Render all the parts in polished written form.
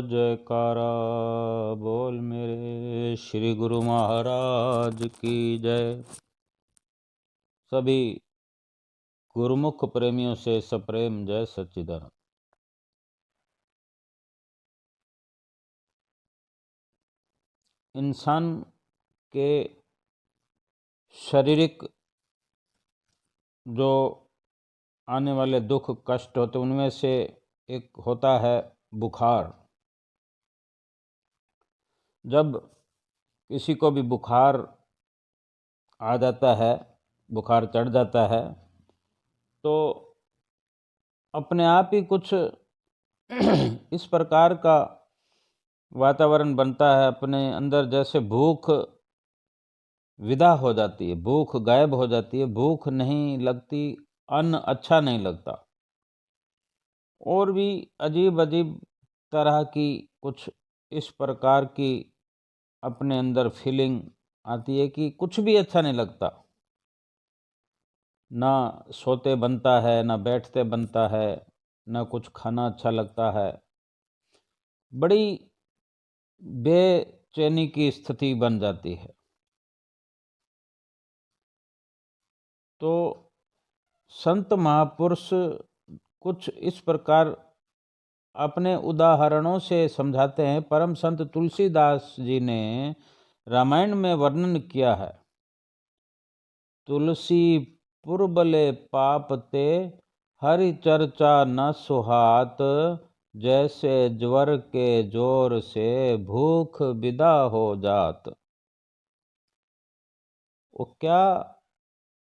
जयकारा बोल मेरे श्री गुरु महाराज की जय। सभी गुरुमुख प्रेमियों से सप्रेम जय सच्चिदानंद। इंसान के शारीरिक जो आने वाले दुख कष्ट होते उनमें से एक होता है बुखार। जब किसी को भी बुखार आ जाता है, बुखार चढ़ जाता है, तो अपने आप ही कुछ इस प्रकार का वातावरण बनता है अपने अंदर, जैसे भूख विदा हो जाती है, भूख गायब हो जाती है, भूख नहीं लगती, अन्न अच्छा नहीं लगता, और भी अजीब अजीब तरह की कुछ इस प्रकार की अपने अंदर फीलिंग आती है कि कुछ भी अच्छा नहीं लगता। ना सोते बनता है, ना बैठते बनता है, ना कुछ खाना अच्छा लगता है। बड़ी बेचैनी की स्थिति बन जाती है। तो संत महापुरुष कुछ इस प्रकार अपने उदाहरणों से समझाते हैं। परम संत तुलसीदास जी ने रामायण में वर्णन किया है। तुलसी पुरबले पाप ते हरि चर्चा न सुहात, जैसे ज्वर के जोर से भूख विदा हो जात। वो क्या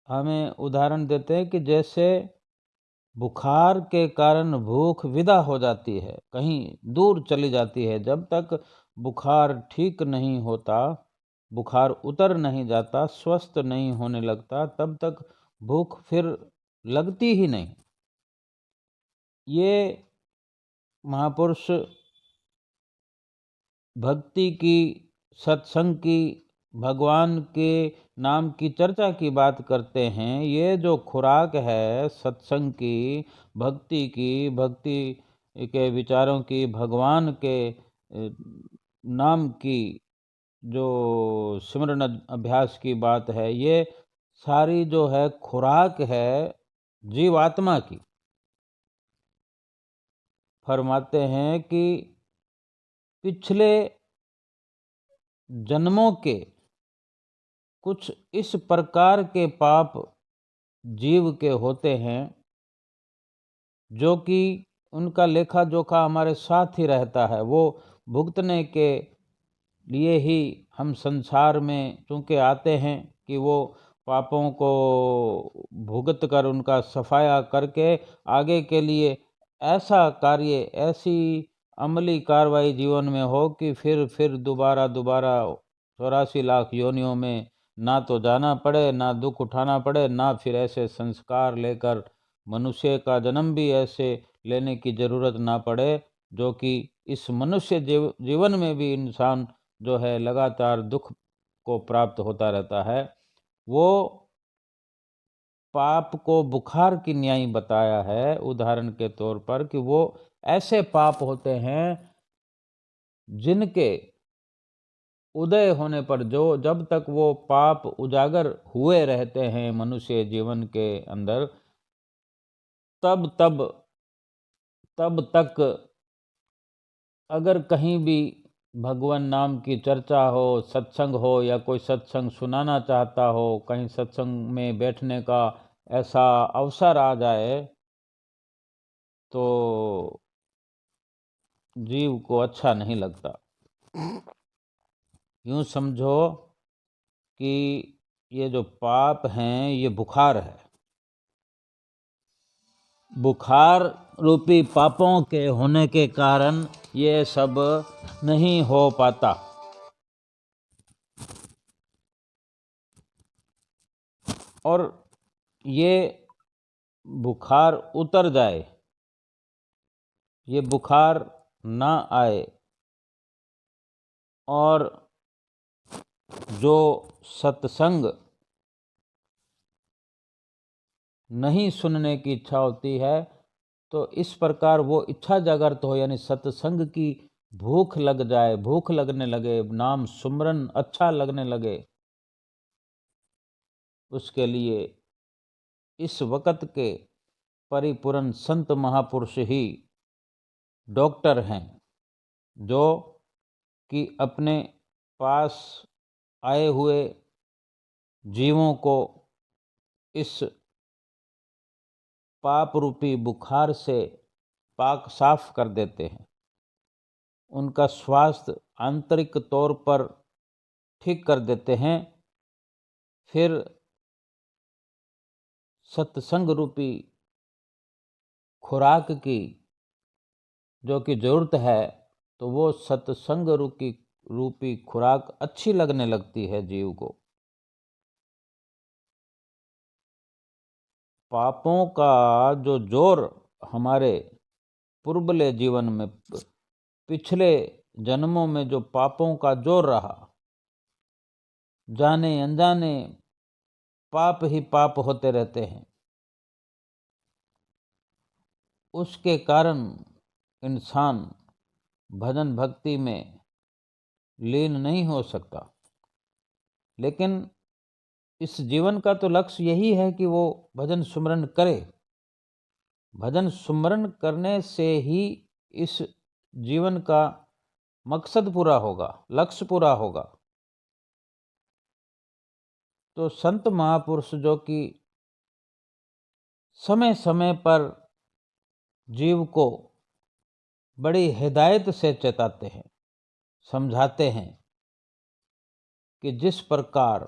हमें उदाहरण देते हैं कि जैसे बुखार के कारण भूख विदा हो जाती है, कहीं दूर चली जाती है। जब तक बुखार ठीक नहीं होता, बुखार उतर नहीं जाता, स्वस्थ नहीं होने लगता, तब तक भूख फिर लगती ही नहीं। ये महापुरुष भक्ति की, सत्संग की, भगवान के नाम की चर्चा की बात करते हैं। ये जो खुराक है सत्संग की, भक्ति की, भक्ति के विचारों की, भगवान के नाम की जो सिमरन अभ्यास की बात है, ये सारी जो है खुराक है जीवात्मा की। फरमाते हैं कि पिछले जन्मों के कुछ इस प्रकार के पाप जीव के होते हैं, जो कि उनका लेखा जोखा हमारे साथ ही रहता है। वो भुगतने के लिए ही हम संसार में चूँकि आते हैं कि वो पापों को भुगत कर उनका सफाया करके आगे के लिए ऐसा कार्य, ऐसी अमली कार्रवाई जीवन में हो कि फिर दोबारा 84 लाख योनियों में ना तो जाना पड़े, ना दुख उठाना पड़े, ना फिर ऐसे संस्कार लेकर मनुष्य का जन्म भी ऐसे लेने की जरूरत ना पड़े, जो कि इस मनुष्य जीवन में भी इंसान जो है लगातार दुख को प्राप्त होता रहता है। वो पाप को बुखार की न्याय बताया है उदाहरण के तौर पर, कि वो ऐसे पाप होते हैं जिनके उदय होने पर, जो जब तक वो पाप उजागर हुए रहते हैं मनुष्य जीवन के अंदर, तब तक अगर कहीं भी भगवान नाम की चर्चा हो, सत्संग हो, या कोई सत्संग सुनाना चाहता हो, कहीं सत्संग में बैठने का ऐसा अवसर आ जाए, तो जीव को अच्छा नहीं लगता। यूं समझो कि ये जो पाप हैं ये बुखार है। बुखार रूपी पापों के होने के कारण ये सब नहीं हो पाता। और ये बुखार उतर जाए, ये बुखार ना आए, और जो सत्संग नहीं सुनने की इच्छा होती है, तो इस प्रकार वो इच्छा जागृत हो, यानी सत्संग की भूख लग जाए, भूख लगने लगे, नाम सुमरन अच्छा लगने लगे, उसके लिए इस वक़्त के परिपूर्ण संत महापुरुष ही डॉक्टर हैं, जो कि अपने पास आए हुए जीवों को इस पाप रूपी बुखार से पाक साफ कर देते हैं, उनका स्वास्थ्य आंतरिक तौर पर ठीक कर देते हैं। फिर सत्संग रूपी खुराक की जो कि जरूरत है, तो वो सत्संग रूपी खुराक अच्छी लगने लगती है जीव को। पापों का जो जोर हमारे पूर्वले जीवन में, पिछले जन्मों में जो पापों का जोर रहा, जाने अनजाने पाप ही पाप होते रहते हैं, उसके कारण इंसान भजन भक्ति में लीन नहीं हो सकता। लेकिन इस जीवन का तो लक्ष्य यही है कि वो भजन सुमरन करे। भजन सुमरन करने से ही इस जीवन का मकसद पूरा होगा, लक्ष्य पूरा होगा। तो संत महापुरुष जो कि समय समय पर जीव को बड़ी हिदायत से चेताते हैं, समझाते हैं कि जिस प्रकार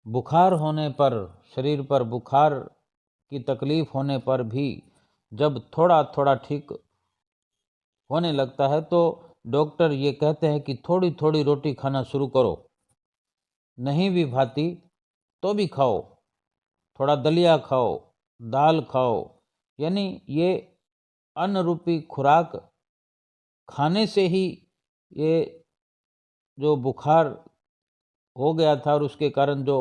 बुखार होने पर, शरीर पर बुखार की तकलीफ होने पर भी जब थोड़ा थोड़ा ठीक होने लगता है, तो डॉक्टर ये कहते हैं कि थोड़ी थोड़ी रोटी खाना शुरू करो, नहीं भी भाती तो भी खाओ, थोड़ा दलिया खाओ, दाल खाओ। यानी ये अन्न रूपी खुराक खाने से ही ये जो बुखार हो गया था और उसके कारण जो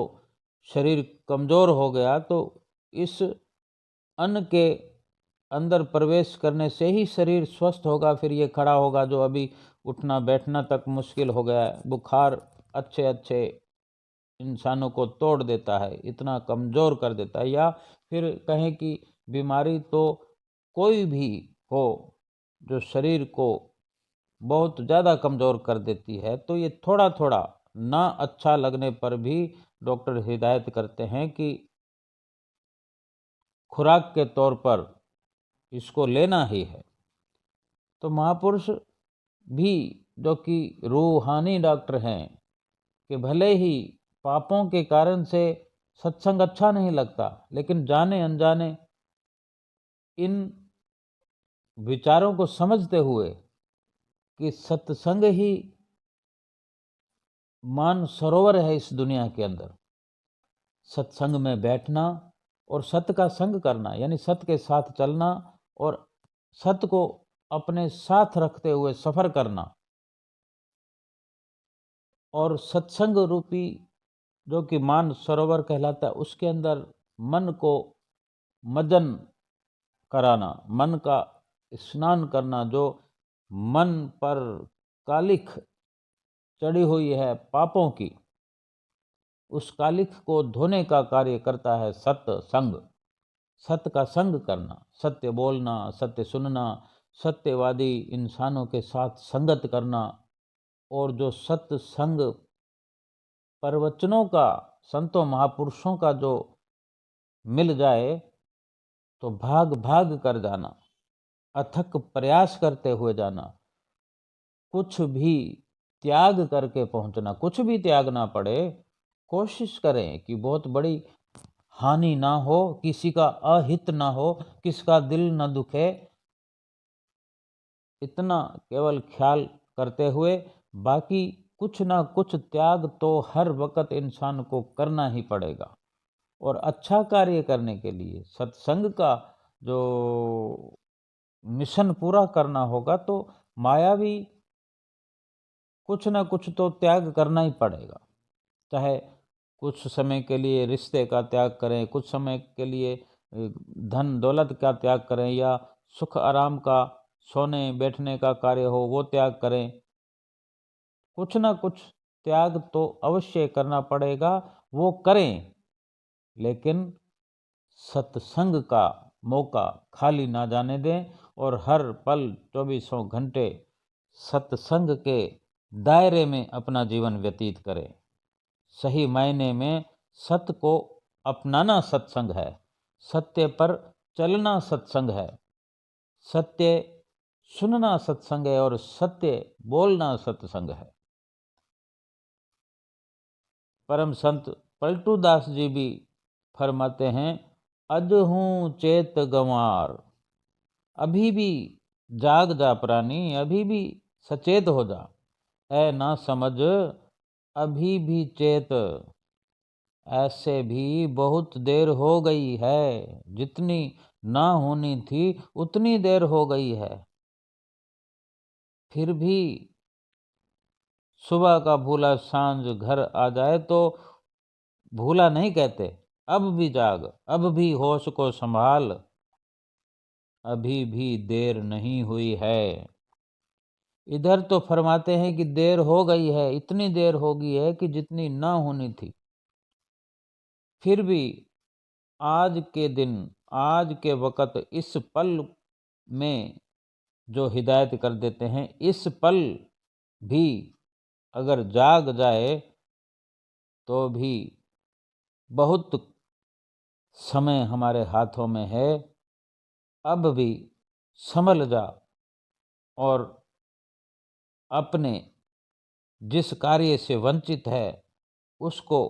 शरीर कमज़ोर हो गया, तो इस अन्न के अंदर प्रवेश करने से ही शरीर स्वस्थ होगा, फिर ये खड़ा होगा। जो अभी उठना बैठना तक मुश्किल हो गया है, बुखार अच्छे अच्छे इंसानों को तोड़ देता है, इतना कमज़ोर कर देता है। या फिर कहें कि बीमारी तो कोई भी हो जो शरीर को बहुत ज़्यादा कमज़ोर कर देती है, तो ये थोड़ा थोड़ा ना अच्छा लगने पर भी डॉक्टर हिदायत करते हैं कि खुराक के तौर पर इसको लेना ही है। तो महापुरुष भी जो कि रूहानी डॉक्टर हैं, कि भले ही पापों के कारण से सत्संग अच्छा नहीं लगता, लेकिन जाने अनजाने इन विचारों को समझते हुए कि सत्संग ही मान सरोवर है इस दुनिया के अंदर, सत्संग में बैठना और सत्य का संग करना, यानी सत्य के साथ चलना और सत्य को अपने साथ रखते हुए सफर करना, और सत्संग रूपी जो कि मान सरोवर कहलाता है, उसके अंदर मन को मजन कराना, मन का स्नान करना। जो मन पर कालिख चढ़ी हुई है पापों की, उस कालिख को धोने का कार्य करता है सत्संग। सत्य का संग करना, सत्य बोलना, सत्य सुनना, सत्यवादी इंसानों के साथ संगत करना, और जो सत्संग प्रवचनों का, संतों महापुरुषों का जो मिल जाए, तो भाग भाग कर जाना, अथक प्रयास करते हुए जाना, कुछ भी त्याग करके पहुंचना। कुछ भी त्यागना पड़े, कोशिश करें कि बहुत बड़ी हानि ना हो, किसी का अहित ना हो, किसका दिल न दुखे, इतना केवल ख्याल करते हुए बाकी कुछ ना कुछ त्याग तो हर वक्त इंसान को करना ही पड़ेगा। और अच्छा कार्य करने के लिए, सत्संग का जो मिशन पूरा करना होगा, तो मायावी कुछ ना कुछ तो त्याग करना ही पड़ेगा। चाहे कुछ समय के लिए रिश्ते का त्याग करें, कुछ समय के लिए धन दौलत का त्याग करें, या सुख आराम का सोने बैठने का कार्य हो वो त्याग करें। कुछ ना कुछ त्याग तो अवश्य करना पड़ेगा, वो करें, लेकिन सत्संग का मौका खाली ना जाने दें और हर पल 24 घंटे सत्संग के दायरे में अपना जीवन व्यतीत करें। सही मायने में सत्य को अपनाना सत्संग है, सत्य पर चलना सत्संग है, सत्य सुनना सत्संग है और सत्य बोलना सत्संग है। परम संत पलटू दास जी भी फरमाते हैं, अजहूं चेत गंवार, अभी भी जाग जा प्राणी, अभी भी सचेत हो जा, ऐ ना समझ अभी भी चेत, ऐसे भी बहुत देर हो गई है, जितनी ना होनी थी उतनी देर हो गई है। फिर भी सुबह का भूला सांझ घर आ जाए तो भूला नहीं कहते, अब भी जाग, अब भी होश को संभाल, अभी भी देर नहीं हुई है। इधर तो फरमाते हैं कि देर हो गई है, इतनी देर हो गई है कि जितनी ना होनी थी। फिर भी आज के दिन, आज के वक़्त, इस पल में जो हिदायत कर देते हैं, इस पल भी अगर जाग जाए तो भी बहुत समय हमारे हाथों में है। अब भी संभल जा और अपने जिस कार्य से वंचित है उसको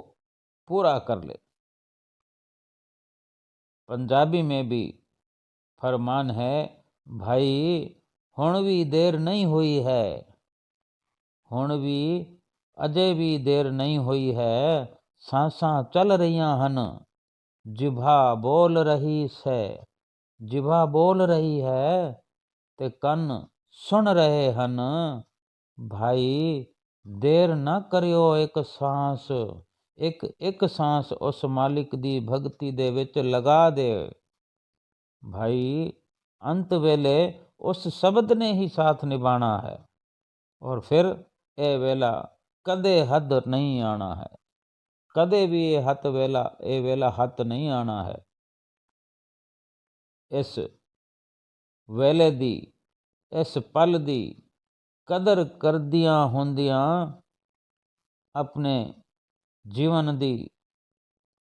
पूरा कर ले। पंजाबी में भी फरमान है, भाई हुण भी देर नहीं हुई है, हुण भी अजय भी देर नहीं हुई है, सांसां चल रहीਆਂ ਹਨ, जिभा बोल रही है, जिभा बोल रही है ते कन सुन रहे ਹਨ। भाई देर ना करियो, एक सांस, एक सांस उस मालिक दी भगती दे विच लगा दे। भाई अंत वेले उस शब्द ने ही साथ निभाना है और फिर ए वेला कदे हद नहीं आना है, कदे भी ये वेला हथ नहीं आना है। इस वेले दी, इस पल दी कदर करदियां होंदियां अपने जीवन दी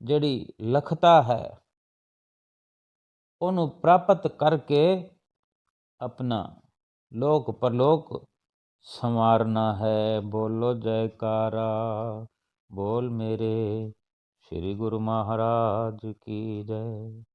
ਜਿਹੜੀ लखता है ਉਹਨੂੰ ਪ੍ਰਾਪਤ करके अपना लोक परलोक संवारना है। बोलो जयकारा, बोल मेरे श्री गुरु महाराज की जय।